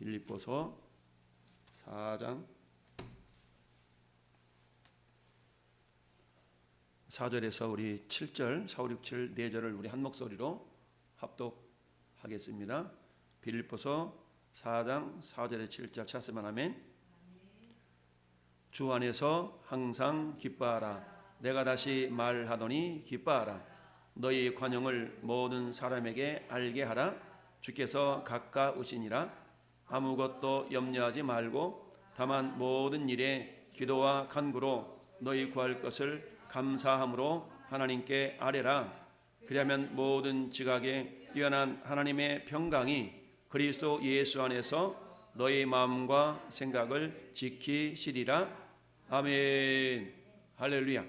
빌립보서 4장 4절에서 우리 7절, 4, 5, 6, 7, 4절을 우리 한 목소리로 합독하겠습니다. 빌립보서 4장 4절에 7절 찾으면 아멘. 주 안에서 항상 기뻐하라. 내가 다시 말하더니 기뻐하라. 너희 관용을 모든 사람에게 알게 하라. 주께서 가까우시니라. 아무것도 염려하지 말고 다만 모든 일에 기도와 간구로 너희 구할 것을 감사함으로 하나님께 아뢰라. 그리하면 모든 지각에 뛰어난 하나님의 평강이 그리스도 예수 안에서 너희 마음과 생각을 지키시리라. 아멘. 할렐루야.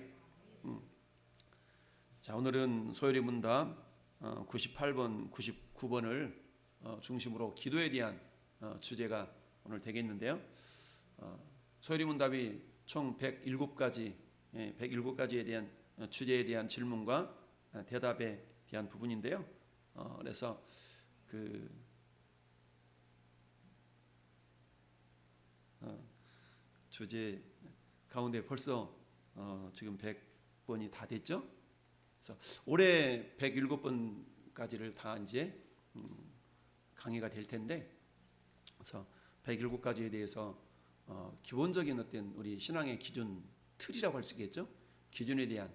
자, 오늘은 소요리 문답 98번, 99번을 중심으로 기도에 대한 주제가 오늘 되겠는데요. 소요리 문답이 총 107가지, 107가지에 대한 주제에 대한 질문과 대답에 대한 부분인데요. 그래서 그 주제 가운데 벌써 지금 100번이 다 됐죠. 그래서 올해 107번까지를 다 이제 강의가 될 텐데, 그래서 107가지에 대해서 기본적인 어떤 우리 신앙의 기준 틀이라고 할 수 있겠죠. 기준에 대한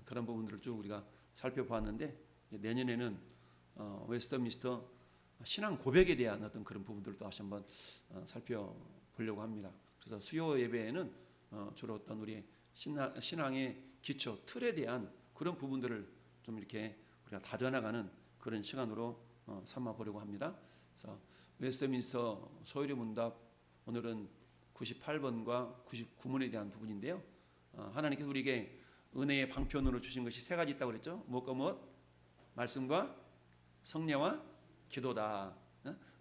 그런 부분들을 쭉 우리가 살펴보았는데, 내년에는 웨스터민스터 신앙 고백에 대한 어떤 그런 부분들을 또 다시 한번 살펴보려고 합니다. 그래서 수요 예배에는 주로 어떤 우리 신앙의 기초 틀에 대한 그런 부분들을 좀 이렇게 우리가 다져나가는 그런 시간으로 삼아 보려고 합니다. 그래서 웨스터민스터 소요리 문답 오늘은 98번과 99번에 대한 부분인데요. 하나님께서 우리에게 은혜의 방편으로 주신 것이 세 가지 있다고 그랬죠. 무엇과 무엇? 말씀과 성례와 기도다.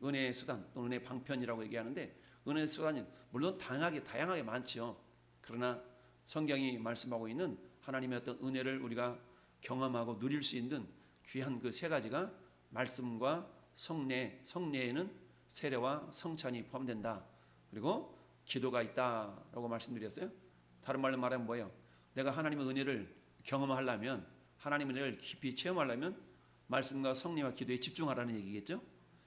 은혜의 수단 또는 은혜의 방편이라고 얘기하는데, 은혜의 수단이 물론 다양하게 많지요. 그러나 성경이 말씀하고 있는 하나님의 어떤 은혜를 우리가 경험하고 누릴 수 있는 귀한 그 세 가지가 말씀과 성례, 성례에는 세례와 성찬이 포함된다. 그리고 기도가 있다라고 말씀드렸어요. 다른 말로 말하면 뭐예요? 내가 하나님의 은혜를 경험하려면, 하나님의 은혜를 깊이 체험하려면 말씀과 성례와 기도에 집중하라는 얘기겠죠.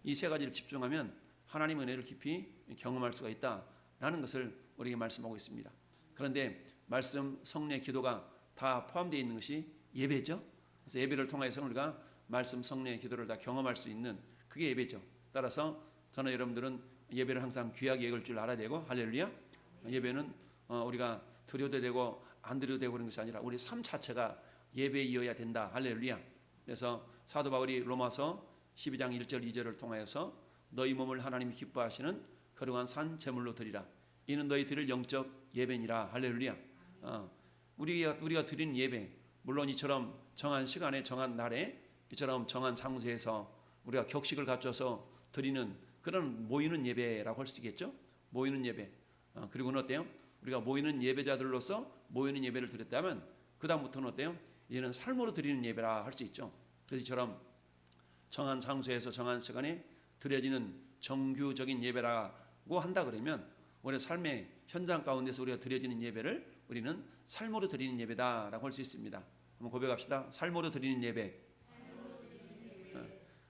이 세 가지를 집중하면 하나님의 은혜를 깊이 경험할 수가 있다라는 것을 우리에게 말씀하고 있습니다. 그런데 말씀, 성례, 기도가 다 포함되어 있는 것이 예배죠. 그래서 예배를 통해서 우리가 말씀, 성례, 기도를 다 경험할 수 있는 그게 예배죠. 따라서 저는 여러분들은 예배를 항상 귀하게 여길 줄 알아야 되고, 할렐루야. 예배는 우리가 드려도 되고 안 드려도 되고 그런 것이 아니라 우리 삶 자체가 예배이어야 된다. 할렐루야. 그래서 사도 바울이 로마서 12장 1절 2절을 통하여서 너희 몸을 하나님이 기뻐하시는 거룩한 산 제물로 드리라. 이는 너희 드릴 영적 예배니라. 할렐루야. 우리가 드리는 예배, 물론 이처럼 정한 시간에 정한 날에 이처럼 정한 장소에서 우리가 격식을 갖춰서 드리는 그런 모이는 예배라고 할 수 있겠죠. 모이는 예배. 그리고는 어때요? 우리가 모이는 예배자들로서 모이는 예배를 드렸다면 그 다음부터는 어때요? 이제는 삶으로 드리는 예배라 할 수 있죠. 그래서 이처럼 정한 장소에서 정한 시간에 드려지는 정규적인 예배라고 한다 그러면 우리 삶의 현장 가운데서 우리가 드려지는 예배를 우리는 삶으로 드리는 예배다라고 할 수 있습니다. 한번 고백합시다. 삶으로 드리는 예배.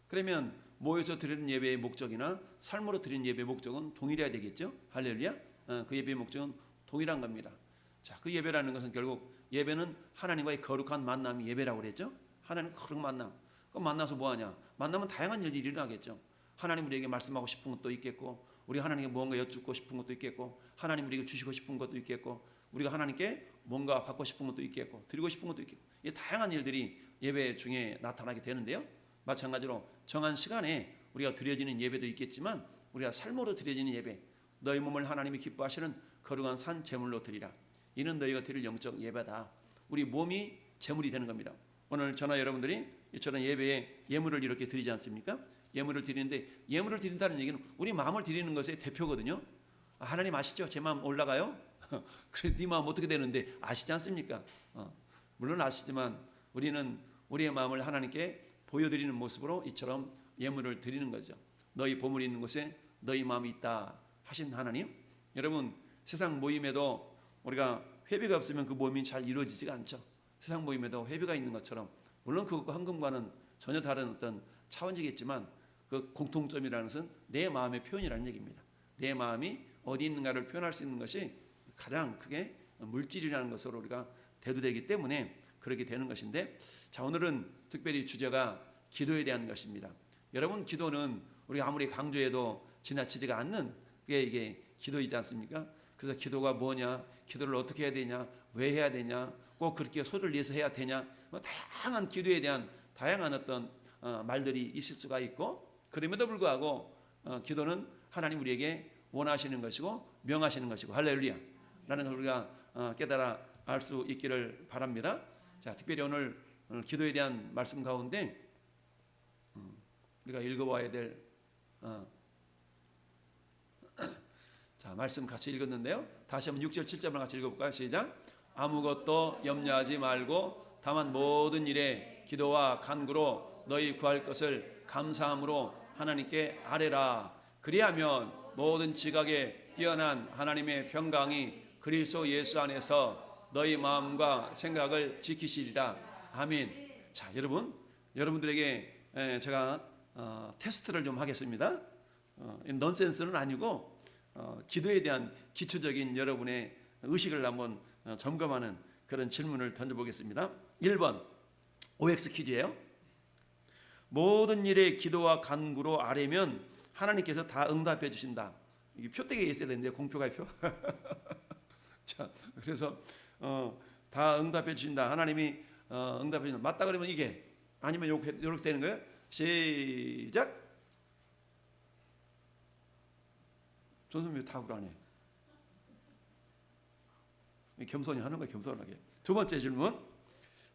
그러면 모여서 드리는 예배의 목적이나 삶으로 드리는 예배의 목적은 동일해야 되겠죠. 할렐루야. 그 예배의 목적은 동일한 겁니다. 자, 그 예배라는 것은 결국 예배는 하나님과의 거룩한 만남이 예배라고 그랬죠. 하나님 거룩한 만남. 그럼 만나서 뭐 하냐? 만나면 다양한 일들이 일어나겠죠. 하나님 우리에게 말씀하고 싶은 것도 있겠고, 우리 하나님께 뭔가 여쭙고 싶은 것도 있겠고, 하나님 우리에게 주시고 싶은 것도 있겠고, 우리가 하나님께 뭔가 받고 싶은 것도 있겠고, 드리고 싶은 것도 있겠고, 이 다양한 일들이 예배 중에 나타나게 되는데요. 마찬가지로 정한 시간에 우리가 드려지는 예배도 있겠지만 우리가 삶으로 드려지는 예배, 너희 몸을 하나님이 기뻐하시는 거룩한 산 제물로 드리라. 이는 너희가 드릴 영적 예배다. 우리 몸이 제물이 되는 겁니다. 오늘 저나 여러분들이 이처럼 예배에 예물을 이렇게 드리지 않습니까? 예물을 드리는데, 예물을 드린다는 얘기는 우리 마음을 드리는 것의 대표거든요. 하나님 아시죠? 제 마음 올라가요? 그래, 네 마음 어떻게 되는데 아시지 않습니까? 물론 아시지만 우리는 우리의 마음을 하나님께 보여드리는 모습으로 이처럼 예물을 드리는 거죠. 너희 보물이 있는 곳에 너희 마음이 있다 하신 하나님. 여러분 세상 모임에도 우리가 회비가 없으면 그 모임이 잘 이루어지지가 않죠. 세상 모임에도 회비가 있는 것처럼 물론 그것과 헌금과는 전혀 다른 어떤 차원이겠지만 그 공통점이라는 것은 내 마음의 표현이라는 얘기입니다. 내 마음이 어디 있는가를 표현할 수 있는 것이 가장 크게 물질이라는 것으로 우리가 대두되기 때문에 그렇게 되는 것인데, 자 오늘은 특별히 주제가 기도에 대한 것입니다. 여러분 기도는 우리가 아무리 강조해도 지나치지가 않는 게 이게 기도이지 않습니까? 그래서 기도가 뭐냐, 기도를 어떻게 해야 되냐, 왜 해야 되냐, 꼭 그렇게 소리를 내서 해야 되냐, 다양한 기도에 대한 다양한 어떤 말들이 있을 수가 있고, 그럼에도 불구하고 기도는 하나님 우리에게 원하시는 것이고 명하시는 것이고 할렐루야 라는 걸 우리가 깨달아 알 수 있기를 바랍니다. 자 특별히 오늘 기도에 대한 말씀 가운데 우리가 읽어봐야 될 자 말씀 같이 읽었는데요. 다시 한번 6절 7절만 같이 읽어볼까요? 시작. 아무것도 염려하지 말고 다만 모든 일에 기도와 간구로 너희 구할 것을 감사함으로 하나님께 아뢰라. 그리하면 모든 지각에 뛰어난 하나님의 평강이 그리스도 예수 안에서 너희 마음과 생각을 지키시리라. 아멘. 자 여러분들에게 제가 테스트를 좀 하겠습니다. 넌센스는 아니고 기도에 대한 기초적인 여러분의 의식을 한번 점검하는 그런 질문을 던져보겠습니다. 1번 OX 퀴즈예요. 모든 일에 기도와 간구로 아뢰면 하나님께서 다 응답해 주신다. 이게 표대에 있어야 되는데 공표가 표. 자 그래서 다 응답해 주신다. 하나님이 응답해 주신다. 맞다 그러면 이게, 아니면 이렇게 되는 거예요. 시작. 전선미 다 그러네. 겸손히 하는 거예요. 겸손하게. 두 번째 질문.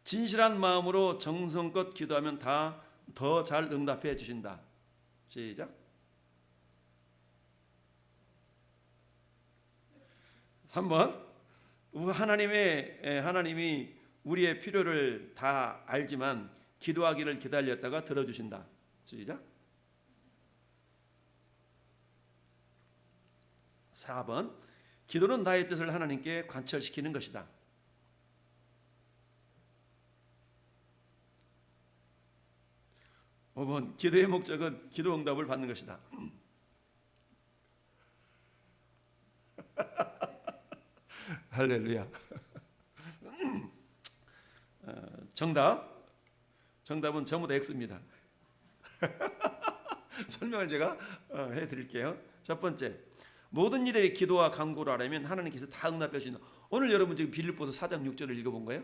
진실한 마음으로 정성껏 기도하면 다 더 잘 응답해 주신다. 시작. 3번. 하나님이 우리의 필요를 다 알지만 기도하기를 기다렸다가 들어주신다. 시작. 4번. 기도는 나의 뜻을 하나님께 관철시키는 것이다. 5번. 기도의 목적은 기도 응답을 받는 것이다. 할렐루야. 정답은 전부 다 X입니다. 설명을 제가 해드릴게요. 첫 번째, 모든 이들의 기도와 간구를 하려면 하나님께서 다 응답해 주신다. 오늘 여러분 지금 빌립보서 4장 6절을 읽어본 거예요?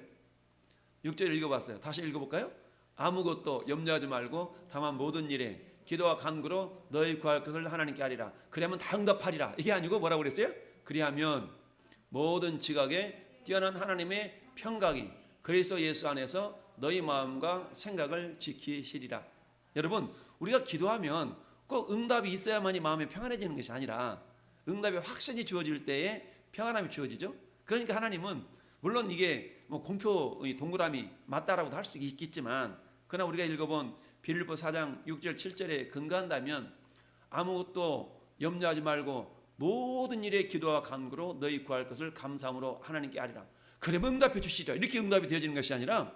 6절 읽어봤어요. 다시 읽어볼까요? 아무것도 염려하지 말고 다만 모든 일에 기도와 간구로 너희 구할 것을 하나님께 하리라. 그러면 다 응답하리라. 이게 아니고 뭐라고 그랬어요? 그리하면 모든 지각에 뛰어난 하나님의 평강이 그리스도 예수 안에서 너희 마음과 생각을 지키시리라. 여러분 우리가 기도하면 꼭 응답이 있어야만이 마음이 평안해지는 것이 아니라 응답의 확신이 주어질 때에 평안함이 주어지죠. 그러니까 하나님은 물론 이게 뭐 공표 동그라미 맞다라고도 할 수 있겠지만, 그러나 우리가 읽어본 빌립보 4장 6절 7절에 근거한다면 아무것도 염려하지 말고 모든 일에 기도와 간구로 너희 구할 것을 감사함으로 하나님께 아뢰라. 그러면 응답해 주시리라. 이렇게 응답이 되어지는 것이 아니라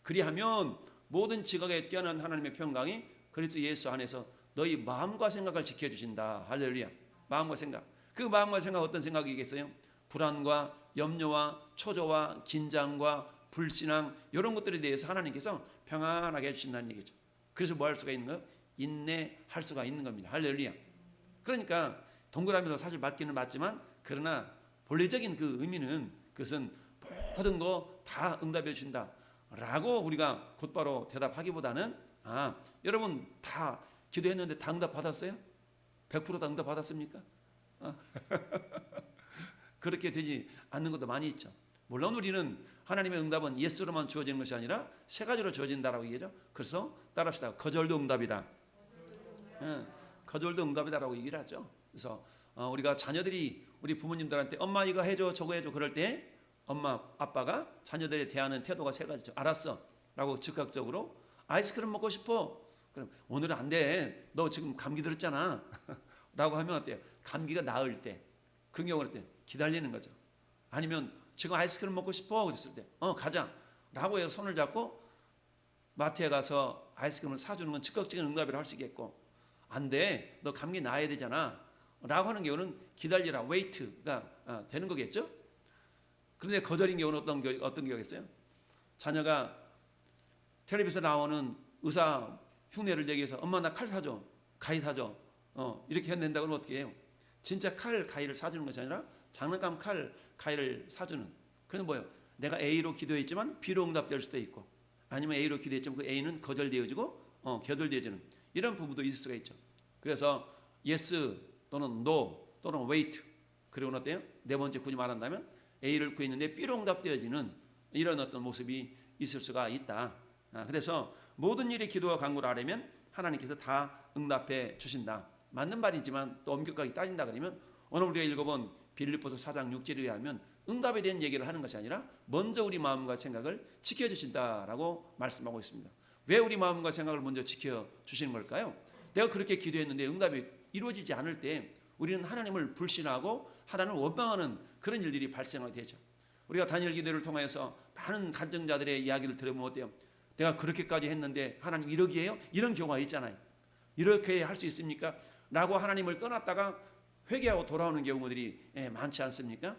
그리하면 모든 지각에 뛰어난 하나님의 평강이 그리스도 예수 안에서 너희 마음과 생각을 지켜주신다. 할렐루야. 마음과 생각. 그 마음과 생각 어떤 생각이겠어요? 불안과 염려와 초조와 긴장과 불신앙 이런 것들에 대해서 하나님께서 평안하게 해주신다는 얘기죠. 그래서 뭐 할 수가 있는 거예요? 인내할 수가 있는 겁니다. 할렐루야. 그러니까 동그라미도 사실 맞기는 맞지만 그러나 본래적인 그 의미는 그것은 모든 거 다 응답해 주신다 라고 우리가 곧바로 대답하기보다는 여러분 다 기도했는데 다 응답 받았어요? 100% 다 응답 받았습니까? 그렇게 되지 않는 것도 많이 있죠. 물론 우리는 하나님의 응답은 예스로만 주어지는 것이 아니라 세 가지로 주어진다라고 얘기하죠. 그래서 따라합시다. 거절도 응답이다. 거절도 응답이다라고 얘기를 하죠. 그래서 우리가 자녀들이 우리 부모님들한테 엄마 이거 해줘 저거 해줘 그럴 때 엄마 아빠가 자녀들에 대하는 태도가 세 가지죠. 알았어 라고 즉각적으로 아이스크림 먹고 싶어. 그럼 오늘은 안 돼. 너 지금 감기 들었잖아. 라고 하면 어때요? 감기가 나을 때, 그 경우는 어때요? 기다리는 거죠. 아니면 지금 아이스크림 먹고 싶어 그랬을 때 가자 라고 해서 손을 잡고 마트에 가서 아이스크림을 사주는 건 즉각적인 응답이라 할 수 있겠고, 안 돼, 너 감기 나아야 되잖아 라고 하는 경우는 기다리라, 웨이트가 되는 거겠죠. 그런데 거절인 경우는 어떤 경우겠어요? 자녀가 텔레비에서 나오는 의사 흉내를 내기 위해서 엄마 나 칼 사줘, 가위 사줘 이렇게 해낸다고 하면 어떻게 해요? 진짜 칼, 가위를 사주는 것이 아니라 장난감 칼, 가위를 사주는. 그건 뭐예요? 내가 A로 기도했지만 B로 응답될 수도 있고, 아니면 A로 기도했지만 그 A는 거절되어지고 겨돌되어지는 이런 부분도 있을 수가 있죠. 그래서 yes 또는 no 또는 wait, 그리고 어때요? 네 번째 굳이 말한다면 A를 구했는데 B로 응답되어지는 이런 어떤 모습이 있을 수가 있다. 그래서 모든 일에 기도와 간구를 하려면 하나님께서 다 응답해 주신다. 맞는 말이지만 또 엄격하게 따진다 그러면 오늘 우리가 읽어본 빌립보서 4장 6절에 의하면 응답에 대한 얘기를 하는 것이 아니라 먼저 우리 마음과 생각을 지켜주신다라고 말씀하고 있습니다. 왜 우리 마음과 생각을 먼저 지켜주시는 걸까요? 내가 그렇게 기도했는데 응답이 이루어지지 않을 때 우리는 하나님을 불신하고 하나님을 원망하는 그런 일들이 발생하게 되죠. 우리가 다니엘 기도를 통해서 많은 간증자들의 이야기를 들어보면 어때요? 내가 그렇게까지 했는데 하나님 이러기에요? 이런 경우가 있잖아요. 이렇게 할 수 있습니까? 라고 하나님을 떠났다가 회개하고 돌아오는 경우들이 많지 않습니까?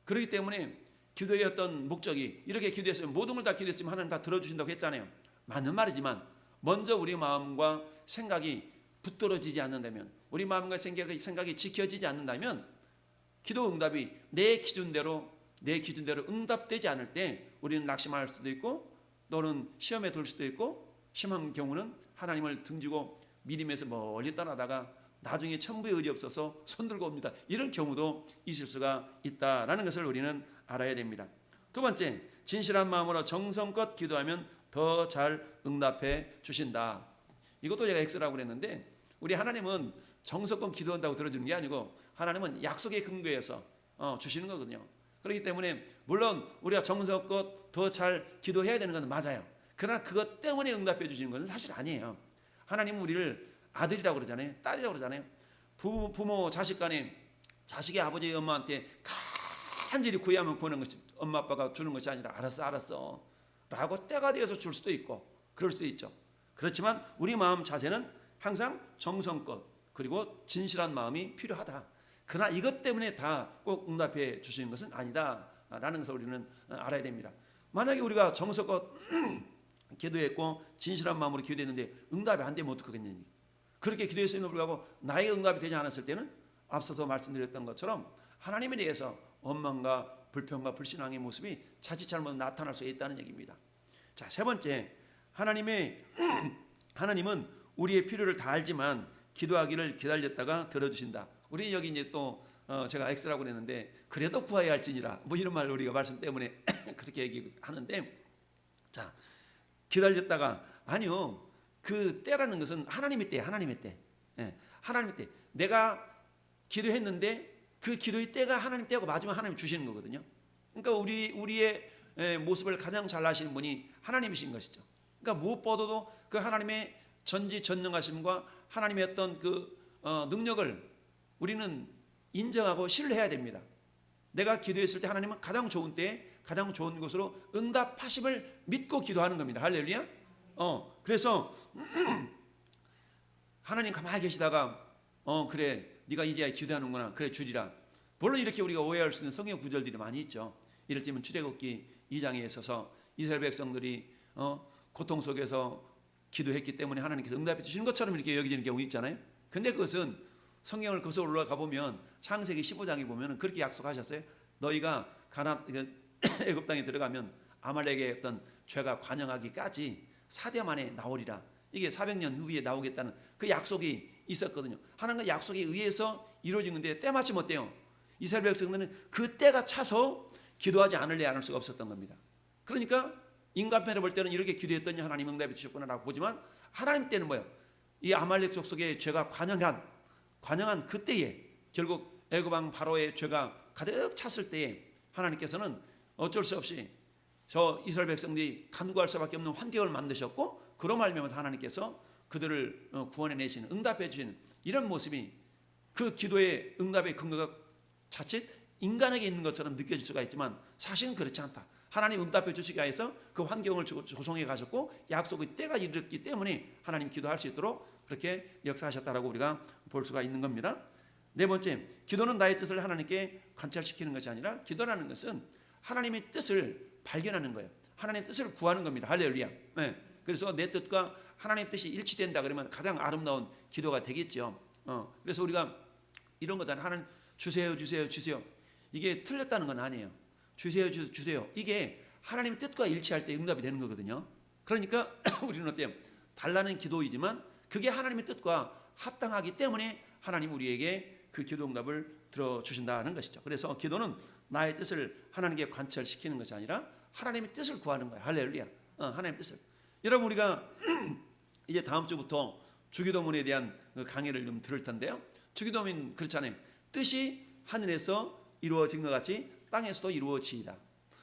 그렇기 때문에 기도의 어떤 목적이, 이렇게 기도했으면 모든 걸 다 기도했으면 하나님 다 들어주신다고 했잖아요. 맞는 말이지만 먼저 우리 마음과 생각이 붙들어지지 않는다면, 우리 마음과 생각이 지켜지지 않는다면 기도 응답이 내 기준대로 응답되지 않을 때 우리는 낙심할 수도 있고 또는 시험에 들 수도 있고, 심한 경우는 하나님을 등지고 믿음에서 멀리 떠나다가 나중에 천부의 의지 없어서 손들고 옵니다. 이런 경우도 있을 수가 있다라는 것을 우리는 알아야 됩니다. 두 번째, 진실한 마음으로 정성껏 기도하면 더 잘 응답해 주신다. 이것도 제가 X라고 그랬는데, 우리 하나님은 정성껏 기도한다고 들어주는 게 아니고 하나님은 약속의 근거에서 주시는 거거든요. 그렇기 때문에 물론 우리가 정성껏 더 잘 기도해야 되는 건 맞아요. 그러나 그것 때문에 응답해 주시는 것은 사실 아니에요. 하나님은 우리를 아들이라고 그러잖아요. 딸이라고 그러잖아요. 부모 자식 간에 자식이 아버지 엄마한테 간절히 구해야만 구하는 것이, 엄마 아빠가 주는 것이 아니라 알았어 라고 때가 되어서 줄 수도 있고 그럴 수도 있죠. 그렇지만 우리 마음 자세는 항상 정성껏 그리고 진실한 마음이 필요하다. 그러나 이것 때문에 다 꼭 응답해 주시는 것은 아니다라는 것을 우리는 알아야 됩니다. 만약에 우리가 정성껏 기도했고 진실한 마음으로 기도했는데 응답이 안 되면 어떡하겠느냐. 그렇게 기도했음에도 불구하고 나의 응답이 되지 않았을 때는 앞서서 말씀드렸던 것처럼 하나님에 대해서 원망과 불평과 불신앙의 모습이 자칫 잘못 나타날 수 있다는 얘기입니다. 자, 세 번째, 하나님은 우리의 필요를 다 알지만 기도하기를 기다렸다가 들어주신다. 우리 여기 이제 또 제가 X라고 그랬는데 그래도 구하여야 할지니라 뭐 이런 말 우리가 말씀 때문에 그렇게 얘기하는데, 자, 기다렸다가 아니요. 그 때라는 것은 하나님의 때. 하나님의 때. 내가 기도했는데 그 기도의 때가 하나님 때하고 맞으면 하나님 주시는 거거든요. 그러니까 우리의 모습을 가장 잘 아시는 분이 하나님이신 것이죠. 그러니까 무엇보다도 그 하나님의 전지전능하심과 하나님의 어떤 그 능력을 우리는 인정하고 신뢰해야 됩니다. 내가 기도했을 때 하나님은 가장 좋은 때에 가장 좋은 것으로 응답하심을 믿고 기도하는 겁니다. 할렐루야. 그래서 하나님 가만히 계시다가 그래 네가 이제야 기도하는구나, 그래 주리라. 물론 이렇게 우리가 오해할 수 있는 성경 구절들이 많이 있죠. 이럴 때면 출애굽기 2장에 있어서 이스라엘 백성들이 고통 속에서 기도했기 때문에 하나님께서 응답해 주시는 것처럼 이렇게 여기지는 경우 있잖아요. 근데 그것은 성경을 거슬러 올라가 보면 창세기 15장에 보면 그렇게 약속하셨어요. 너희가 애굽 땅에 들어가면 아말렉의 어떤 죄가 관영하기까지 4대 만에 나오리라. 이게 400년 후에 나오겠다는 그 약속이 있었거든요. 하나님과 약속에 의해서 이루어진 건데 때마침 어때요? 이스라엘 백성들은 그 때가 차서 기도하지 않을 수가 없었던 겁니다. 그러니까 인간편에 볼 때는 이렇게 기도했더니 하나님 응답해 주셨구나라고 보지만 하나님 때는 뭐예요? 이 아말렉 족속의 죄가 관영한 그때에 결국 애굽 왕 바로의 죄가 가득 찼을 때에 하나님께서는 어쩔 수 없이 저 이스라엘 백성들이 간구할 수밖에 없는 환경을 만드셨고, 그로 말미암아 하나님께서 그들을 구원해 내시는, 응답해 주시는 이런 모습이 그 기도의 응답의 근거가 자칫 인간에게 있는 것처럼 느껴질 수가 있지만 사실은 그렇지 않다. 하나님 응답해 주시기 위해서 그 환경을 조성해 가셨고 약속의 때가 이르렀기 때문에 하나님 기도할 수 있도록 그렇게 역사하셨다라고 우리가 볼 수가 있는 겁니다. 네 번째, 기도는 나의 뜻을 하나님께 관찰시키는 것이 아니라 기도라는 것은 하나님의 뜻을 발견하는 거예요. 하나님의 뜻을 구하는 겁니다. 할렐루야. 네. 그래서 내 뜻과 하나님의 뜻이 일치된다 그러면 가장 아름다운 기도가 되겠죠. 그래서 우리가 이런 거잖아요. 하나님 주세요, 주세요, 주세요. 이게 틀렸다는 건 아니에요. 주세요, 주세요. 이게 하나님의 뜻과 일치할 때 응답이 되는 거거든요. 그러니까 우리는 어때요? 달라는 기도이지만 그게 하나님의 뜻과 합당하기 때문에 하나님 우리에게 그 기도 응답을 들어주신다는 것이죠. 그래서 기도는 나의 뜻을 하나님께 관철시키는 것이 아니라 하나님의 뜻을 구하는 거예요. 할렐루야. 하나님의 뜻을. 여러분 우리가 이제 다음 주부터 주기도문에 대한 강의를 좀 들을 텐데요. 주기도문 그렇잖아요. 뜻이 하늘에서 이루어진 것 같이 땅에서도 이루어지이다.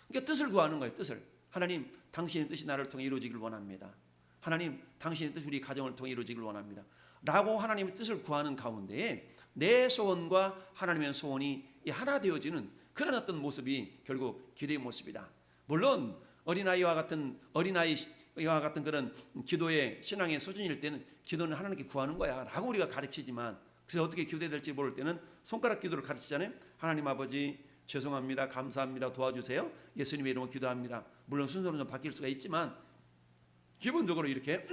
그러니까 뜻을 구하는 거예요. 뜻을. 하나님 당신의 뜻이 나를 통해 이루어지길 원합니다. 하나님 당신의 뜻이 우리 가정을 통해 이루어지길 원합니다. 라고 하나님의 뜻을 구하는 가운데에 내 소원과 하나님의 소원이 하나 되어지는 그런 어떤 모습이 결국 기도의 모습이다. 물론 어린아이와 같은 그런 기도의 신앙의 수준일 때는 기도는 하나님께 구하는 거야 라고 우리가 가르치지만 그래서 어떻게 기도해야 될지 모를 때는 손가락 기도를 가르치잖아요. 하나님 아버지 죄송합니다. 감사합니다. 도와주세요. 예수님의 이름으로 기도합니다. 물론 순서는 좀 바뀔 수가 있지만 기본적으로 이렇게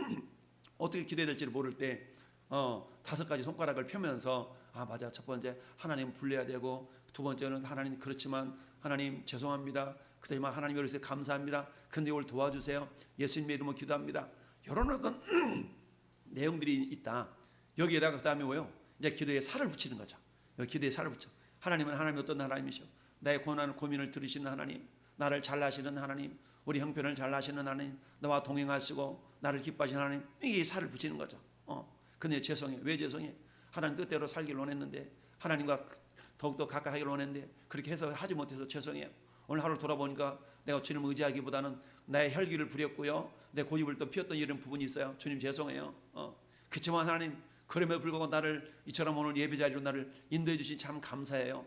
어떻게 기도해야 될지를 모를 때 5가지 손가락을 펴면서 맞아. 첫 번째 하나님 불러야 되고 두 번째는 하나님 그렇지만 하나님 죄송합니다. 그다음에 하나님의 이름으로 감사합니다. 그런데 이걸 도와주세요. 예수님의 이름으로 기도합니다. 이런 어떤 내용들이 있다. 여기에다가 그다음에 뭐요? 이제 기도에 살을 붙이는 거죠. 여기 기도에 살을 붙여. 하나님은 하나님이 어떤 하나님이셔? 나의 고민을 들으시는 하나님, 나를 잘하시는 하나님, 우리 형편을 잘하시는 하나님, 나와 동행하시고 나를 기뻐하시는 하나님. 이게 살을 붙이는 거죠. 근데 죄송해. 왜 죄송해? 하나님 뜻대로 살기를 원했는데 하나님과 더욱더 가까이 하기를 원했는데 그렇게 해서 하지 못해서 죄송해요. 오늘 하루 돌아보니까 내가 주님을 의지하기보다는 나의 혈기를 부렸고요. 내 고집을 또 피웠던 이런 부분이 있어요. 주님 죄송해요. 그렇지만 하나님 그럼에도 불구하고 나를 이처럼 오늘 예배 자리로 나를 인도해 주신 참 감사해요.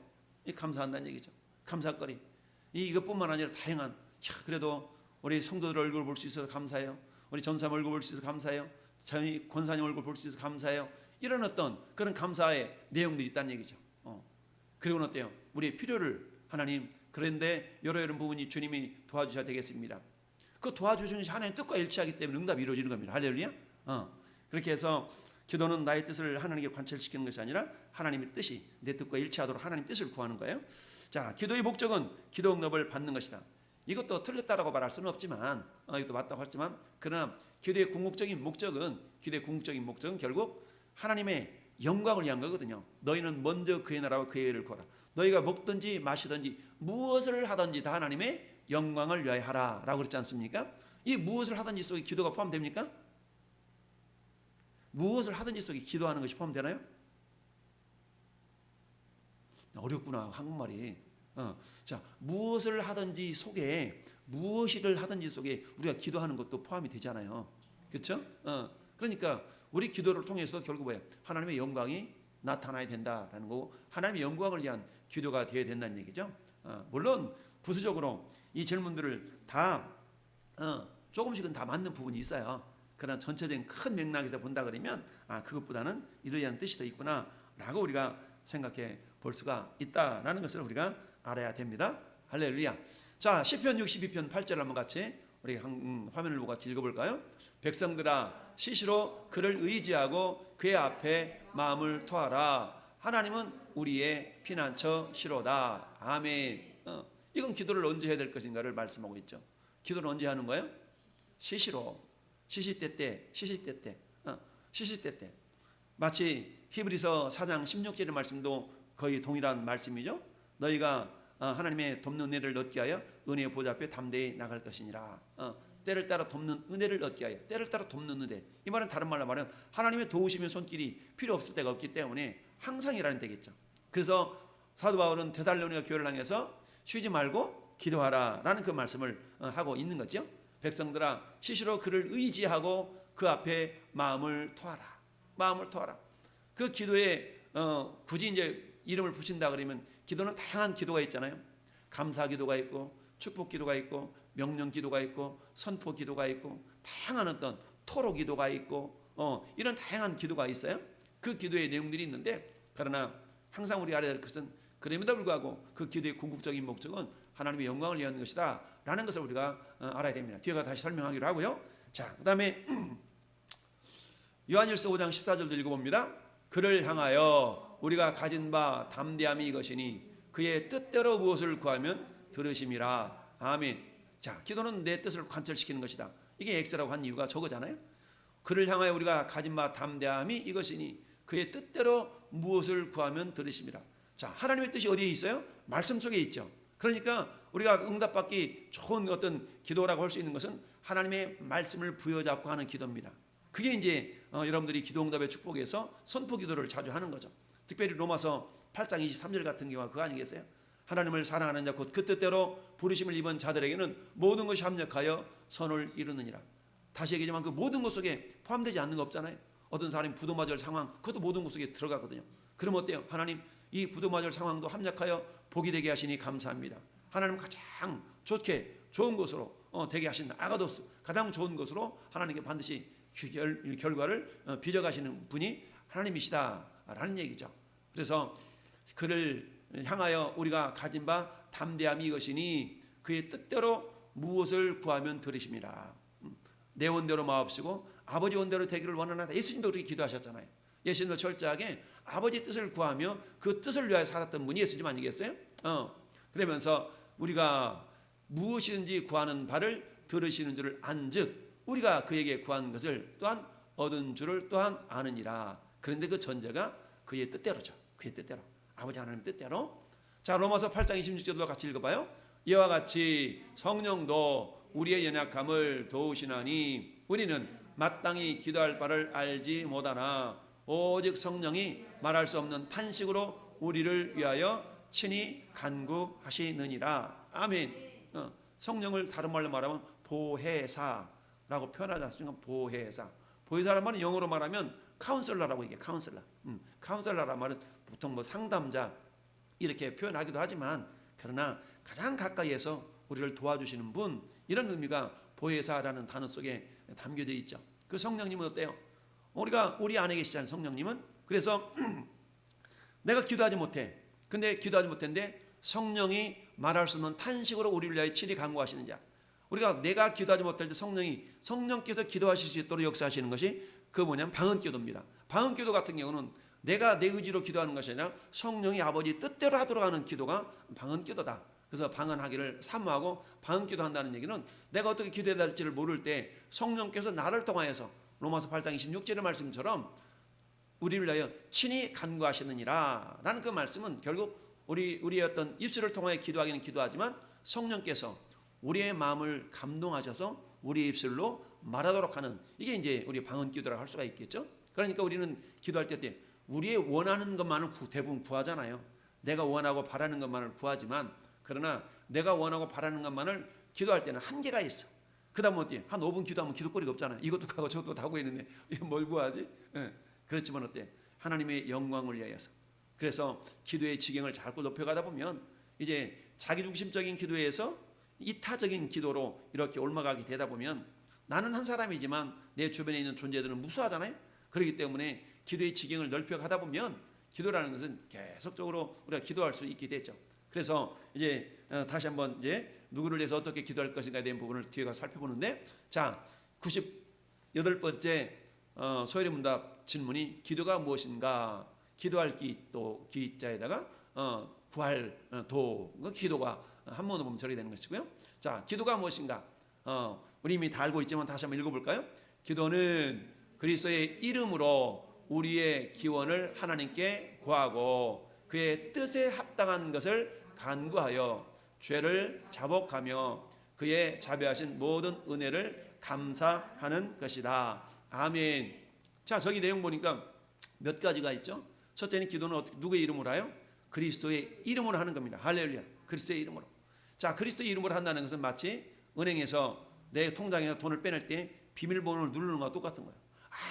감사한다는 얘기죠. 감사거리. 이것뿐만 아니라 다양한 그래도 우리 성도들 얼굴을 볼 수 있어서 감사해요. 우리 전사님 얼굴 볼 수 있어서 감사해요. 저희 권사님 얼굴 볼 수 있어서 감사해요. 이런 어떤 그런 감사의 내용들이 있다는 얘기죠. 그리고는 어때요? 우리의 필요를 하나님 그런데 이런 부분이 주님이 도와주셔야 되겠습니다. 그 도와주시는 하나님의 뜻과 일치하기 때문에 응답이 이루어지는 겁니다. 할렐루야. 그렇게 해서 기도는 나의 뜻을 하나님께 관철시키는 것이 아니라 하나님의 뜻이 내 뜻과 일치하도록 하나님의 뜻을 구하는 거예요. 자, 기도의 목적은 기도 응답을 받는 것이다. 이것도 틀렸다라고 말할 수는 없지만 이것도 맞다고 하지만 그러나 기도의 궁극적인 목적은 결국 하나님의 영광을 위한 거거든요. 너희는 먼저 그의 나라와 그의 의를 구하라. 너희가 먹든지 마시든지 무엇을 하든지 다 하나님의 영광을 위하여 하라 라고 그랬지 않습니까? 이 무엇을 하든지 속에 기도가 포함됩니까? 무엇을 하든지 속에 기도하는 것이 포함되나요? 어렵구나 한국말이. 자, 무엇을 하든지 속에 무엇을 하든지 속에 우리가 기도하는 것도 포함이 되잖아요. 그렇죠? 그러니까 우리 기도를 통해서 결국 뭐예요? 하나님의 영광이 나타나야 된다라는 거고 하나님의 영광을 위한 기도가 되어야 된다는 얘기죠. 물론 부수적으로 이 질문들을 다 조금씩은 다 맞는 부분이 있어요. 그러나 전체적인 큰 맥락에서 본다 그러면 그것보다는 이러한 뜻이 더 있구나라고 우리가 생각해 볼 수가 있다라는 것을 우리가 알아야 됩니다. 할렐루야. 자, 시편 62편 8절 한번 같이 우리 화면을 보고 같이 읽어볼까요? 백성들아 시시로 그를 의지하고 그의 앞에 마음을 토하라. 하나님은 우리의 피난처 시로다. 아멘. 이건 기도를 언제 해야 될 것인가를 말씀하고 있죠. 기도를 언제 하는 거예요? 시시로. 시시때때. 마치 히브리서 4장 16절의 말씀도 거의 동일한 말씀이죠. 너희가 하나님의 돕는 은혜를 얻게 하여 은혜의 보좌 앞에 담대히 나갈 것이니라. 때를 따라 돕는 은혜를 얻게 하여. 때를 따라 돕는 은혜. 이 말은 다른 말로 말하면 하나님의 도우심의 손길이 필요 없을 때가 없기 때문에 항상이라는 때겠죠. 그래서 사도 바울은 데살로니가 교회를 향해서 쉬지 말고 기도하라 라는 그 말씀을 하고 있는 거죠. 백성들아 시시로 그를 의지하고 그 앞에 마음을 토하라. 그 기도의 굳이 이제 이름을 붙인다 그러면 기도는 다양한 기도가 있잖아요. 감사 기도가 있고 축복 기도가 있고 명령 기도가 있고 선포 기도가 있고 다양한 어떤 토로 기도가 있고 이런 다양한 기도가 있어요. 그 기도의 내용들이 있는데, 그러나 항상 우리가 알아야 될 것은 그럼에도 불구하고 그 기도의 궁극적인 목적은 하나님의 영광을 위한 것이다 라는 것을 우리가 알아야 됩니다. 뒤에가 다시 설명하기로 하고요. 자, 그 다음에 요한일서 5장 14절도 읽어봅니다. 그를 향하여 우리가 가진 바 담대함이 이것이니 그의 뜻대로 무엇을 구하면 들으심이라. 아멘. 자, 기도는 내 뜻을 관철시키는 것이다. 이게 X라고 한 이유가 저거잖아요. 그를 향하여 우리가 가진 바 담대함이 이것이니 그의 뜻대로 무엇을 구하면 들으심이라. 자, 하나님의 뜻이 어디에 있어요? 말씀 속에 있죠. 그러니까 우리가 응답받기 좋은 어떤 기도라고 할 수 있는 것은 하나님의 말씀을 부여잡고 하는 기도입니다. 그게 이제 여러분들이 기도응답의 축복에서 선포 기도를 자주 하는 거죠. 특별히 로마서 8장 23절 같은 경우가 그거 아니겠어요? 하나님을 사랑하는 자 곧 그 뜻대로 부르심을 입은 자들에게는 모든 것이 합력하여 선을 이루느니라. 다시 얘기하지만 그 모든 것 속에 포함되지 않는 거 없잖아요. 어떤 사람이 부도 맞을 상황, 그것도 모든 것 속에 들어가거든요. 그럼 어때요? 하나님, 이 부도 맞을 상황도 합력하여 복이 되게 하시니 감사합니다. 하나님 가장 좋은 것으로 되게 하신다. 아가도스 가장 좋은 것으로 하나님께 반드시 결과를 빚어가시는 분이 하나님이시다라는 얘기죠. 그래서 그를 향하여 우리가 가진 바 담대함이 이것이니 그의 뜻대로 무엇을 구하면 들으심이라. 내 원대로 마옵시고 아버지 원대로 되기를 원하나이다. 예수님도 그렇게 기도하셨잖아요. 예수님도 철저하게 아버지 뜻을 구하며 그 뜻을 위하여 살았던 분이 예수님 아니겠어요? 그러면서 우리가 무엇이든지 구하는 바를 들으시는 줄을 안즉 우리가 그에게 구한 것을 또한 얻은 줄을 또한 아느니라. 그런데 그 전제가 그의 뜻대로죠. 그의 뜻대로, 아버지 하나님 뜻대로. 자, 로마서 8장 26절도 같이 읽어봐요. 이와 같이 성령도 우리의 연약함을 도우시나니 우리는 마땅히 기도할 바를 알지 못하나 오직 성령이 말할 수 없는 탄식으로 우리를 위하여 친히 간구하시느니라. 아멘. 성령을 다른 말로 말하면 보혜사라고 표현하지 않습니까? 보혜사. 보혜사란 말은 영어로 말하면 카운슬러라고 얘기해요. 카운슬러. 카운슬러란 말은 보통 뭐 상담자 이렇게 표현하기도 하지만, 그러나 가장 가까이에서 우리를 도와주시는 분, 이런 의미가 보혜사라는 단어 속에 담겨져 있죠. 그 성령님은 어때요? 우리 안에 계시잖아요. 성령님은. 그래서 내가 기도하지 못해. 근데 기도하지 못했는데 성령이 말할 수 없는 탄식으로 우리를 위하여 친히 간구하시는 자. 우리가 내가 기도하지 못할 때 성령께서 기도하실 수 있도록 역사하시는 것이 그 뭐냐면 방언기도입니다. 방언기도 같은 경우는 내가 내 의지로 기도하는 것이 아니라 성령이 아버지 뜻대로 하도록 하는 기도가 방언기도다. 그래서 방언하기를 사모하고 방언기도 한다는 얘기는 내가 어떻게 기도해야 될지를 모를 때 성령께서 나를 통하여서 로마서 8장 26절의 말씀처럼 우리를 위하여 친히 간구하시느니라 라는 그 말씀은 결국 우리의 어떤 입술을 통하여 기도하기는 기도하지만 성령께서 우리의 마음을 감동하셔서 우리의 입술로 말하도록 하는, 이게 이제 우리 방언기도라고 할 수가 있겠죠. 그러니까 우리는 기도할 때 우리의 원하는 것만을 대부분 구하잖아요. 내가 원하고 바라는 것만을 구하지만, 그러나 내가 원하고 바라는 것만을 기도할 때는 한계가 있어. 그 다음 어때요? 한 5분 기도하면 기도거리가 없잖아요. 이것도 가고 저것도 하고 있는데 뭘 구하지? 그렇지만 어때? 하나님의 영광을 위하여서. 그래서 기도의 지경을 자꾸 높여가다 보면 이제 자기중심적인 기도에서 이타적인 기도로 이렇게 올라가게 되다 보면 나는 한 사람이지만 내 주변에 있는 존재들은 무수하잖아요. 그렇기 때문에 기도의 지경을 넓혀가다 보면 기도라는 것은 계속적으로 우리가 기도할 수 있게 되죠. 그래서 이제 다시 한번 이제 누구를 위해서 어떻게 기도할 것인가에 대한 부분을 뒤에 가서 살펴보는데, 자, 98번째 소요리 문답 질문이 기도가 무엇인가? 기도할 기자에다가 구할 도, 기도가 한문으로 보면 저렇게 되는 것이고요. 자, 기도가 무엇인가? 우리 이미 다 알고 있지만 다시 한번 읽어볼까요? 기도는 그리스도의 이름으로 우리의 기원을 하나님께 구하고 그의 뜻에 합당한 것을 간구하여 죄를 자복하며 그의 자비하신 모든 은혜를 감사하는 것이다. 아멘. 자, 저기 내용 보니까 몇 가지가 있죠. 첫째는 기도는 누구의 이름으로 하요? 그리스도의 이름으로 하는 겁니다. 할렐루야. 그리스도의 이름으로. 자, 그리스도의 이름으로 한다는 것은 마치 은행에서 내 통장에서 돈을 빼낼 때 비밀번호를 누르는 것과 똑같은 거예요.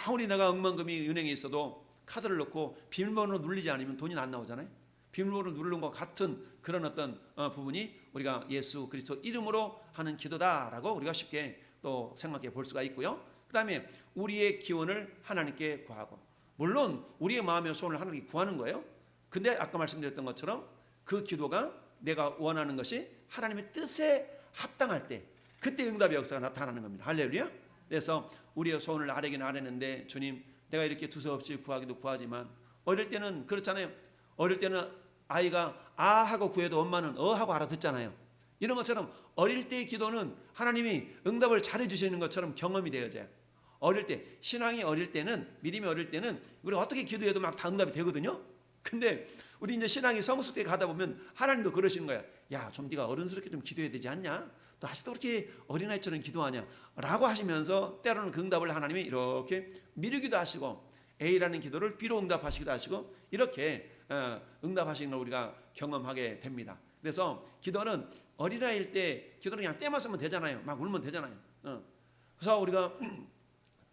아무리 내가 억만금이 은행에 있어도 카드를 넣고 비밀번호 누르지 않으면 돈이 안 나오잖아요. 비밀번호 누르는 것 같은 그런 어떤 부분이 우리가 예수 그리스도 이름으로 하는 기도다라고 우리가 쉽게 또 생각해 볼 수가 있고요. 그 다음에 우리의 기원을 하나님께 구하고, 물론 우리의 마음의 소원을 하나님께 구하는 거예요. 근데 아까 말씀드렸던 것처럼 그 기도가 내가 원하는 것이 하나님의 뜻에 합당할 때, 그때 응답의 역사가 나타나는 겁니다. 할렐루야. 그래서 우리의 소원을 아뢰기는 아뢰는데, 주님 내가 이렇게 두서없이 구하기도 구하지만, 어릴 때는 그렇잖아요. 어릴 때는 아이가 아 하고 구해도 엄마는 어 하고 알아듣잖아요. 이런 것처럼 어릴 때의 기도는 하나님이 응답을 잘해 주시는 것처럼 경험이 되어져요. 어릴 때, 신앙이 어릴 때는, 믿음이 어릴 때는 우리가 어떻게 기도해도 막 다 응답이 되거든요. 근데 우리 이제 신앙이 성숙 때 가다 보면 하나님도 그러시는 거야. 야, 좀 네가 어른스럽게 좀 기도해야 되지 않냐? 너 아직도 그렇게 어린아이처럼 기도하냐? 라고 하시면서 때로는 그 응답을 하나님이 이렇게 미루기도 하시고, A라는 기도를 B로 응답하시기도 하시고, 이렇게 응답하시는 걸 우리가 경험하게 됩니다. 그래서 기도는 어린아이일 때 기도는 그냥 때만 쓰면 되잖아요. 막 울면 되잖아요. 그래서 우리가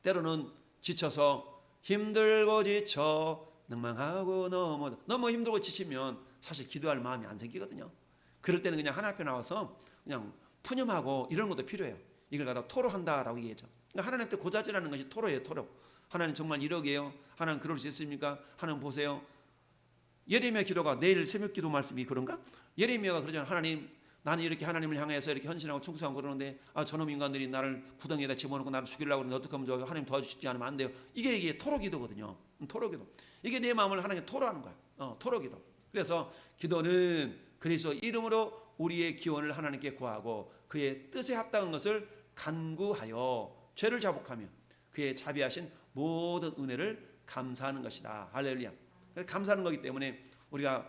때로는 지쳐서, 힘들고 지쳐 낭망하고 너무 힘들고 지치면 사실 기도할 마음이 안 생기거든요. 그럴 때는 그냥 하나님 앞에 나와서 그냥 푸념하고 이런 것도 필요해요. 이걸 갖다 토로한다라고 얘기하죠. 그러니까 하나님한테 고자질하는 것이 토로예요. 토로. 하나님 정말 이러게요? 하나님 그럴 수 있습니까? 하나님 보세요. 예레미야 기도가, 내일 새벽 기도 말씀이 그런가? 예레미야가 그러잖아요. 하나님, 나는 이렇게 하나님을 향해서 이렇게 헌신하고 충성하고 그러는데, 저놈 인간들이 나를 구덩이에다 집어넣고 나를 죽이려고 그러는데 어떻게 하면 좋아요? 하나님 도와주시지 않으면 안 돼요. 이게 토로기도거든요. 토로기도. 이게 내 마음을 하나님께 토로하는 거야. 토로기도. 그래서 기도는 그리스도 이름으로 우리의 기원을 하나님께 구하고, 그의 뜻에 합당한 것을 간구하여 죄를 자복하며 그의 자비하신 모든 은혜를 감사하는 것이다. 할렐루야. 감사하는 거기 때문에 우리가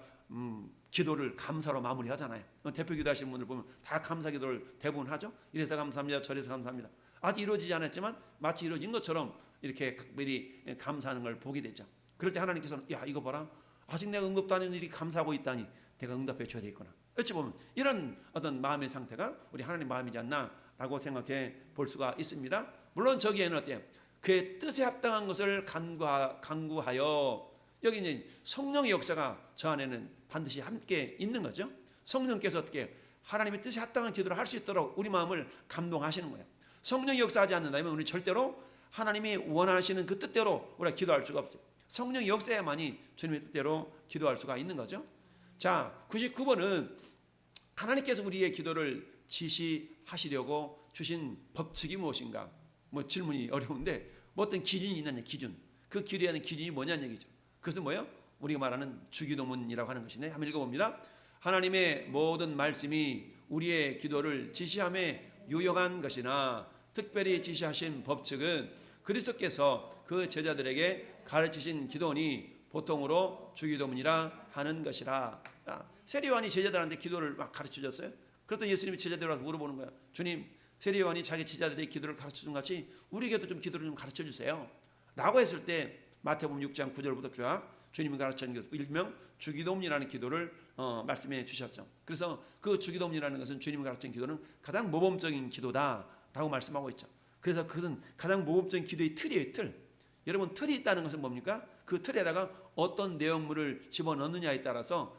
기도를 감사로 마무리하잖아요. 대표 기도하시는 분들 보면 다 감사 기도를 대부분 하죠. 이래서 감사합니다, 저래서 감사합니다. 아직 이루어지지 않았지만 마치 이루어진 것처럼 이렇게 각별히 감사하는 걸 보게 되죠. 그럴 때 하나님께서는, 야, 이거 봐라, 아직 내가 응답도 안 했는 일이 감사하고 있다니 내가 응답해 줘야 되겠구나. 어찌 보면 이런 어떤 마음의 상태가 우리 하나님 마음이지 않나라고 생각해 볼 수가 있습니다. 물론 저기에는 어때요? 그의 뜻에 합당한 것을 간구하여, 여기 이제 성령의 역사가 저 안에는 반드시 함께 있는 거죠. 성령께서 어떻게 하나님의 뜻에 합당한 기도를 할 수 있도록 우리 마음을 감동하시는 거예요. 성령이 역사하지 않는다면 우리 절대로 하나님이 원하시는 그 뜻대로 우리가 기도할 수가 없어요. 성령이 역사해야만이 주님의 뜻대로 기도할 수가 있는 거죠. 자, 99번은 하나님께서 우리의 기도를 지시하시려고 주신 법칙이 무엇인가? 뭐 질문이 어려운데, 뭐 어떤 기준이 있느냐, 기준. 그 기도하는 기준이 뭐냐는 얘기죠. 그것은 뭐예요? 우리가 말하는 주기도문이라고 하는 것이네. 한번 읽어봅니다. 하나님의 모든 말씀이 우리의 기도를 지시함에 유용한 것이나 특별히 지시하신 법칙은 그리스도께서 그 제자들에게 가르치신 기도니 보통으로 주기도문이라 하는 것이라. 세례요한이 제자들한테 기도를 막 가르쳐줬어요. 그랬더니 예수님이 제자들한테 물어보는 거야. 주님, 세례요한이 자기 제자들의 기도를 가르쳐준 같이 우리에게도 좀 기도를 좀 가르쳐주세요 라고 했을 때, 마태복음 6장 9절부터 쫙 주님이 가르치는 것, 일명 주기도문이라는 기도를 말씀해 주셨죠. 그래서 그 주기도문이라는 것은 주님이 가르치는 기도는 가장 모범적인 기도다라고 말씀하고 있죠. 그래서 그것은 가장 모범적인 기도의 틀이에요. 틀. 여러분, 틀이 있다는 것은 뭡니까? 그 틀에다가 어떤 내용물을 집어넣느냐에 따라서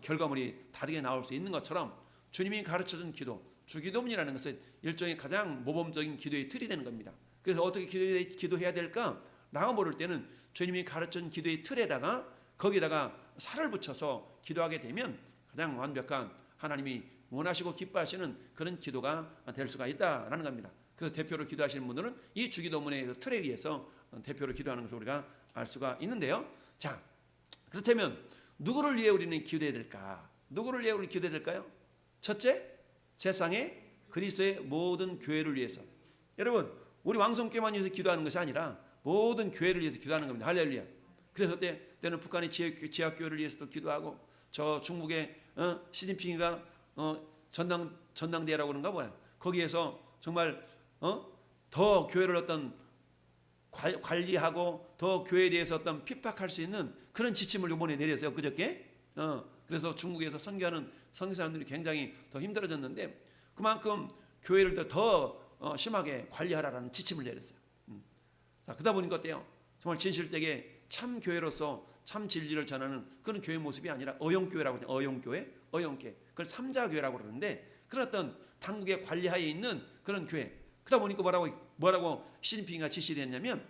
결과물이 다르게 나올 수 있는 것처럼, 주님이 가르쳐준 기도, 주기도문이라는 것은 일종의 가장 모범적인 기도의 틀이 되는 겁니다. 그래서 어떻게 기도해야 될까? 라고 물을 때는 주님이 가르쳐준 기도의 틀에다가 거기다가 살을 붙여서 기도하게 되면 가장 완벽한, 하나님이 원하시고 기뻐하시는 그런 기도가 될 수가 있다라는 겁니다. 그래서 대표로 기도하시는 분들은 이 주기도문의 틀에 의해서 대표로 기도하는 것을 우리가 알 수가 있는데요. 자, 그렇다면 누구를 위해 우리는 기도해야 될까? 누구를 위해 우리는 기도해야 될까요? 첫째, 세상의 그리스도의 모든 교회를 위해서. 여러분, 우리 왕성교회만 위해서 기도하는 것이 아니라 모든 교회를 위해서 기도하는 겁니다. 할렐루야. 그래서 때는 북한의 지하교회를 위해서도 기도하고, 저 중국의 시진핑이가 전당대회라고 그런가 뭐야, 거기에서 정말 더 교회를 어떤 관리하고 더 교회에 대해서 어떤 핍박할 수 있는 그런 지침을 이번에 내렸어요. 그저께. 그래서 중국에서 선교하는 선교사님들이 굉장히 더 힘들어졌는데, 그만큼 교회를 더 심하게 관리하라라는 지침을 내렸어요. 자, 그러다 보니까 어때요? 정말 진실되게 참 교회로서 참 진리를 전하는 그런 교회 모습이 아니라 어용교회라고 하죠. 어용교회, 어용교회. 그걸 삼자교회라고 그러는데 그런 어떤 당국의 관리하에 있는 그런 교회. 그러다 보니까 뭐라고 시진핑이가 지시를 했냐면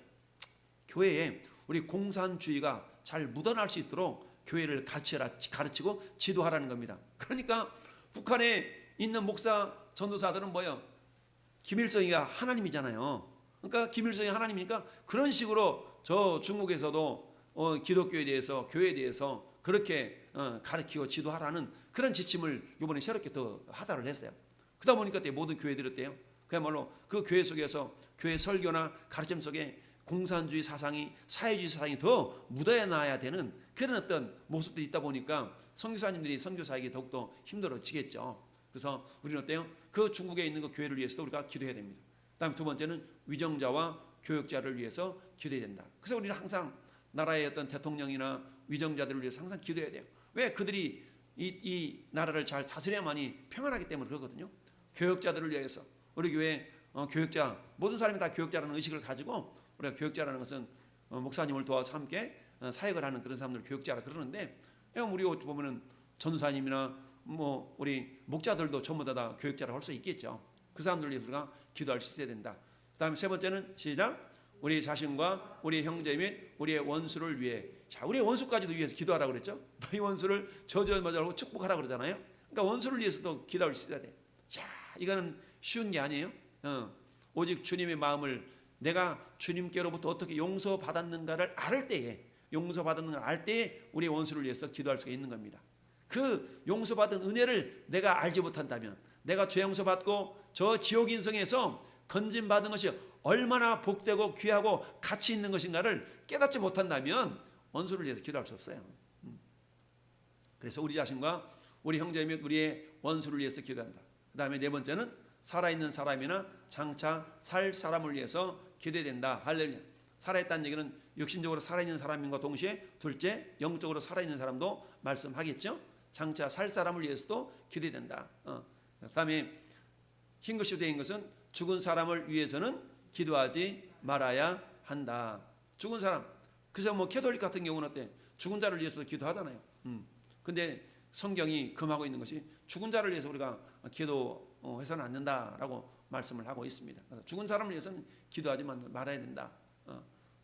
교회에 우리 공산주의가 잘 묻어날 수 있도록 교회를 가르치고 지도하라는 겁니다. 그러니까 북한에 있는 목사 전도사들은 뭐예요? 김일성이가 하나님이잖아요. 그러니까 김일성이 하나님이니까 그런 식으로 저 중국에서도 기독교에 대해서 교회에 대해서 그렇게 가르치고 지도하라는 그런 지침을 이번에 새롭게 더 하달을 했어요. 그러다 보니까 모든 교회들이 어때요? 그야말로 그 교회 속에서 교회 설교나 가르침 속에 공산주의 사상이 사회주의 사상이 더 묻어나야 되는 그런 어떤 모습들이 있다 보니까 선교사님들이 선교사에게 더욱더 힘들어지겠죠. 그래서 우리는 어때요? 그 중국에 있는 그 교회를 위해서도 우리가 기도해야 됩니다. 다음 두 번째는 위정자와 교역자를 위해서 기도해야 된다. 그래서 우리는 항상 나라의 어떤 대통령이나 위정자들을 위해서 항상 기도해야 돼요. 왜? 그들이 이 나라를 잘 다스려야만이 평안하기 때문에 그렇거든요. 교역자들을 위해서 우리 교회 교역자 모든 사람이 다 교역자라는 의식을 가지고 우리가 교역자라는 것은 목사님을 도와서 함께 사역을 하는 그런 사람들 교역자라 그러는데 우리 보면은 전도사님이나 뭐 우리 목자들도 전부 다 교역자라고 할 수 있겠죠. 그 사람들 위해서 우리가 기도할 수 있어야 된다. 그다음에 세 번째는 시작. 우리 자신과 우리 형제 및 우리의 원수를 위해. 자, 우리의 원수까지도 위해서 기도하라고 그랬죠. 너희 원수를 저주하고 축복하라 그러잖아요. 그러니까 원수를 위해서도 기도할 수 있어야 돼. 자, 이거는 쉬운 게 아니에요. 오직 주님의 마음을 내가 주님께로부터 어떻게 용서받았는가를 알 때에 용서받았는가를 알 때에 우리의 원수를 위해서 기도할 수가 있는 겁니다. 그 용서받은 은혜를 내가 알지 못한다면 내가 죄 용서받고 저 지옥 인생에서 건진받은 것이 얼마나 복되고 귀하고 가치 있는 것인가를 깨닫지 못한다면 원수를 위해서 기도할 수 없어요. 그래서 우리 자신과 우리 형제 및 우리의 원수를 위해서 기도한다. 그 다음에 네 번째는 살아있는 사람이나 장차 살 사람을 위해서 기도해야 된다. 할렐루야. 살아있다는 얘기는 육신적으로 살아있는 사람과 동시에 둘째 영적으로 살아있는 사람도 말씀하겠죠. 장차 살 사람을 위해서도 기도해야 된다. 그 다음에 흰 글씨로 되어 있는 것은 죽은 사람을 위해서는 기도하지 말아야 한다. 죽은 사람. 그래서 뭐 캐톨릭 같은 경우는 어때? 죽은 자를 위해서 기도하잖아요. 근데 성경이 금하고 있는 것이 죽은 자를 위해서 우리가 기도해서는 안 된다라고 말씀을 하고 있습니다. 죽은 사람을 위해서는 기도하지 말아야 된다.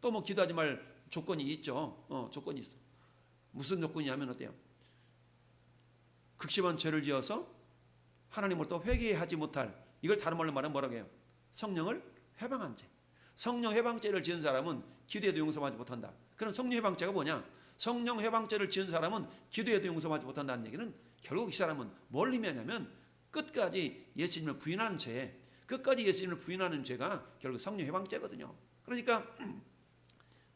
또 뭐 기도하지 말 조건이 있죠. 조건이 있어. 무슨 조건이냐면 어때요? 극심한 죄를 지어서 하나님으로부터 회개하지 못할, 이걸 다른 말로 말하면 뭐라고 해요? 성령을 해방한 죄. 성령 해방죄를 지은 사람은 기도에도 용서하지 못한다. 그럼 성령 해방죄가 뭐냐? 성령 해방죄를 지은 사람은 기도에도 용서하지 못한다는 얘기는 결국 이 사람은 뭘 의미하냐면 끝까지 예수님을 부인하는 죄, 끝까지 예수님을 부인하는 죄가 결국 성령 해방죄거든요. 그러니까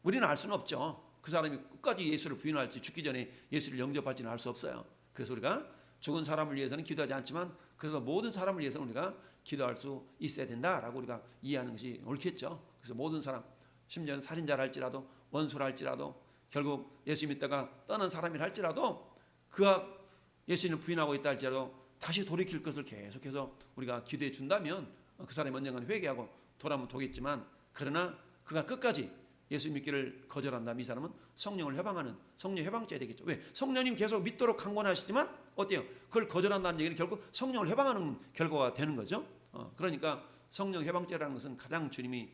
우리는 알 수는 없죠. 그 사람이 끝까지 예수를 부인할지, 죽기 전에 예수를 영접할지는 알 수 없어요. 그래서 우리가 죽은 사람을 위해서는 기도하지 않지만 그래서 모든 사람을 위해서는 우리가 기도할 수 있어야 된다라고 우리가 이해하는 것이 옳겠죠. 그래서 모든 사람, 심지어 살인자라 할지라도 원수라 할지라도 결국 예수 믿다가 떠난 사람이라 할지라도 그가 예수님을 부인하고 있다 할지라도 다시 돌이킬 것을 계속해서 우리가 기도해 준다면 그 사람이 언젠가는 회개하고 돌아오면 되겠지만, 그러나 그가 끝까지 예수 믿기를 거절한다면 이 사람은 성령을 해방하는 성령 해방죄가 되겠죠. 왜? 성령님 계속 믿도록 강권하시지만 어때요? 그걸 거절한다는 얘기는 결국 성령을 해방하는 결과가 되는 거죠. 그러니까 성령 해방죄라는 것은 가장 주님이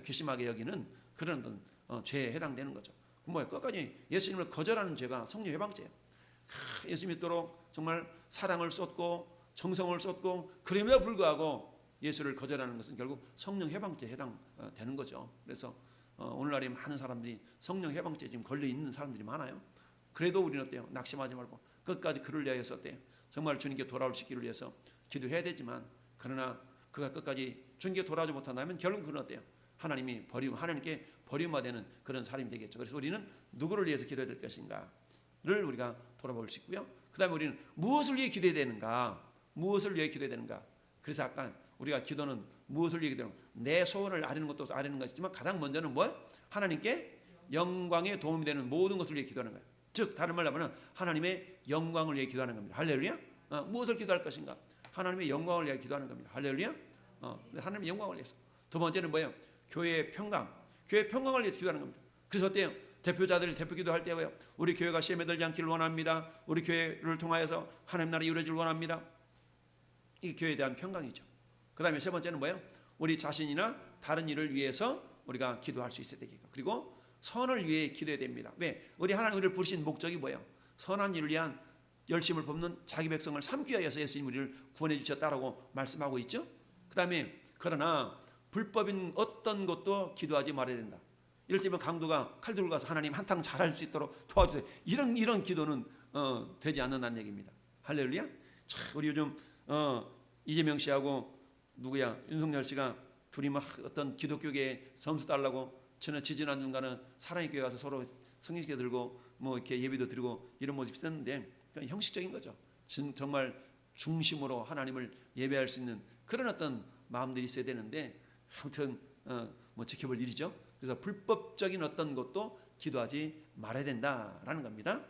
괘씸하게 여기는 그런 죄에 해당되는 거죠. 뭐예요? 끝까지 예수님을 거절하는 죄가 성령 해방죄예요. 예수 믿도록 정말 사랑을 쏟고 정성을 쏟고 그럼에도 불구하고 예수를 거절하는 것은 결국 성령 해방죄에 해당되는 거죠. 그래서 오늘날에 많은 사람들이 성령 해방죄에 지금 걸려 있는 사람들이 많아요. 그래도 우리는 어때요? 낙심하지 말고 끝까지 그를 위하여서 어때요? 정말 주님께 돌아올 수 있기를 위해서 기도해야 되지만, 그러나 그가 끝까지 주님께 돌아오지 못한다면 결국 그는 어때요? 하나님께 버림받는 그런 사람이 되겠죠. 그래서 우리는 누구를 위해서 기도해야 될 것인가를 우리가 돌아볼 수 있고요. 그 다음에 우리는 무엇을 위해 기도해야 되는가? 무엇을 위해 기도해야 되는가? 그래서 아까 우리가 기도는 무엇을 위해 기도하는 거예요? 내 소원을 아뢰는 것도 아뢰는 것이지만 가장 먼저는 뭐예요? 하나님께 영광에 도움이 되는 모든 것을 위해 기도하는 거예요. 즉 다른 말로 하면 하나님의 영광을 위해 기도하는 겁니다. 할렐루야. 무엇을 기도할 것인가? 하나님의 영광을 위해 기도하는 겁니다. 할렐루야. 하나님의 영광을 위해서. 두 번째는 뭐예요? 교회의 평강. 교회의 평강을 위해서 기도하는 겁니다. 그래서 어때요? 대표자들 대표 기도할 때 왜요? 우리 교회가 시험에 들지 않기를 원합니다. 우리 교회를 통하여서 하나님 나라 이루어지길 원합니다. 이 교회에 대한 평강이죠. 그 다음에 세 번째는 뭐예요? 우리 자신이나 다른 일을 위해서 우리가 기도할 수 있어야 되겠고, 그리고 선을 위해 기도해야 됩니다. 왜? 우리 하나님 우리를 부르신 목적이 뭐예요? 선한 일을 위한 열심을 뽑는 자기 백성을 삼기 위해서 예수님 우리를 구원해 주셨다라고 말씀하고 있죠. 그 다음에 그러나 불법인 어떤 것도 기도하지 말아야 된다. 이럴 때면 강도가 칼 들고 가서 하나님 한탕 잘할 수 있도록 도와주세요. 이런 기도는 되지 않는다는 얘기입니다. 할렐루야. 참 우리 요즘 이재명 씨하고 누구야 윤석열 씨가 둘이 막 어떤 기독교계 점수 달라고 지난 중간은 사랑의 교회 가서 서로 성경책 들고 뭐 이렇게 예배도 드리고 이런 모습이 있었는데 그냥 형식적인 거죠. 정말 중심으로 하나님을 예배할 수 있는 그런 어떤 마음들이 있어야 되는데 아무튼 뭐 지켜볼 일이죠. 그래서 불법적인 어떤 것도 기도하지 말아야 된다라는 겁니다.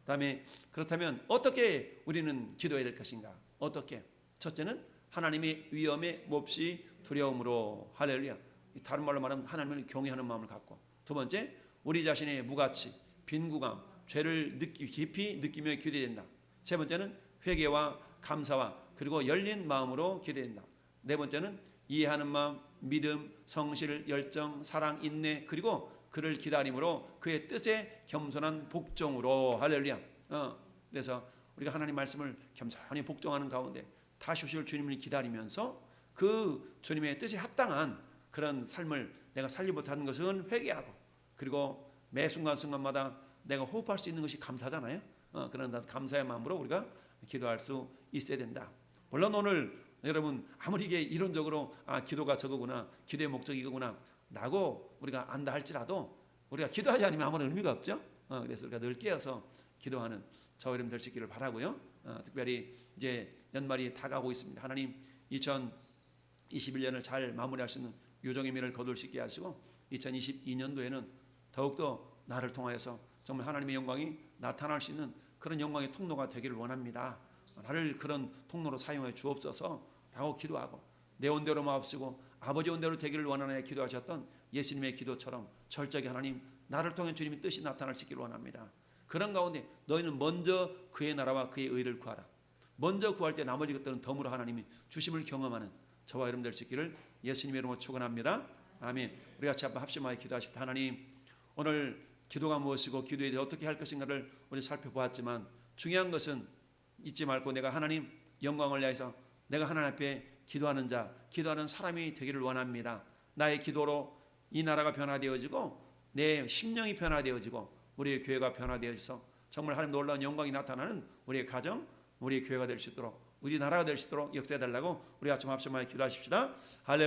그다음에 그렇다면 어떻게 우리는 기도해야 될 것인가? 어떻게? 첫째는 하나님의 위엄에 몹시 두려움으로. 할렐루야. 다른 말로 말하면 하나님을 경외하는 마음을 갖고. 두 번째, 우리 자신의 무가치, 빈구감, 죄를 깊이 느끼며 기도해야 된다. 세 번째는 회개와 감사와 그리고 열린 마음으로 기도해야 된다. 네 번째는 이해하는 마음, 믿음, 성실, 열정, 사랑, 인내 그리고 그를 기다림으로 그의 뜻에 겸손한 복종으로. 할렐루야. 그래서 우리가 하나님 말씀을 겸손히 복종하는 가운데 다시 오실 주님을 기다리면서 그 주님의 뜻에 합당한 그런 삶을 내가 살지 못하는 것은 회개하고, 그리고 매 순간순간마다 내가 호흡할 수 있는 것이 감사잖아요. 그런 감사의 마음으로 우리가 기도할 수 있어야 된다. 물론 오늘 여러분 아무리 이게 이론적으로 기도가 저거구나, 기도의 목적이 이거구나 라고 우리가 안다 할지라도 우리가 기도하지 않으면 아무런 의미가 없죠. 그래서 우리가 늘 깨어서 기도하는 저와 여러분 될 수 있기를 바라고요. 특별히 이제 연말이 다가오고 있습니다. 하나님 2021년을 잘 마무리할 수 있는 유종의 미를 거둘 수 있게 하시고 2022년도에는 더욱더 나를 통하여서 정말 하나님의 영광이 나타날 수 있는 그런 영광의 통로가 되기를 원합니다. 나를 그런 통로로 사용해 주옵소서 라고 기도하고, 내 온대로 마옵시고 아버지 온대로 되기를 원하나요 기도하셨던 예수님의 기도처럼 철저하게 하나님 나를 통해 주님의 뜻이 나타날 수 있기를 원합니다. 그런 가운데 너희는 먼저 그의 나라와 그의 의를 구하라. 먼저 구할 때 나머지 것들은 덤으로 하나님이 주심을 경험하는 저와 여러분 될 수 있기를 예수님의 이름으로 축원합니다. 아멘. 우리 같이 한번 합심하여 기도하십시다. 하나님, 오늘 기도가 무엇이고 기도에 대해 어떻게 할 것인가를 우리 살펴보았지만 중요한 것은 잊지 말고 내가 하나님 영광을 위해서 내가 하나님 앞에 기도하는 자, 기도하는 사람이 되기를 원합니다. 나의 기도로 이 나라가 변화되어지고 내 심령이 변화되어지고 우리의 교회가 변화되어서 정말 하나님 놀라운 영광이 나타나는 우리의 가정, 우리의 교회가 될 수 있도록, 우리 나라가 될 수 있도록 역사해달라고 우리 아침 합심하여 기도하십시다. 할렐루야.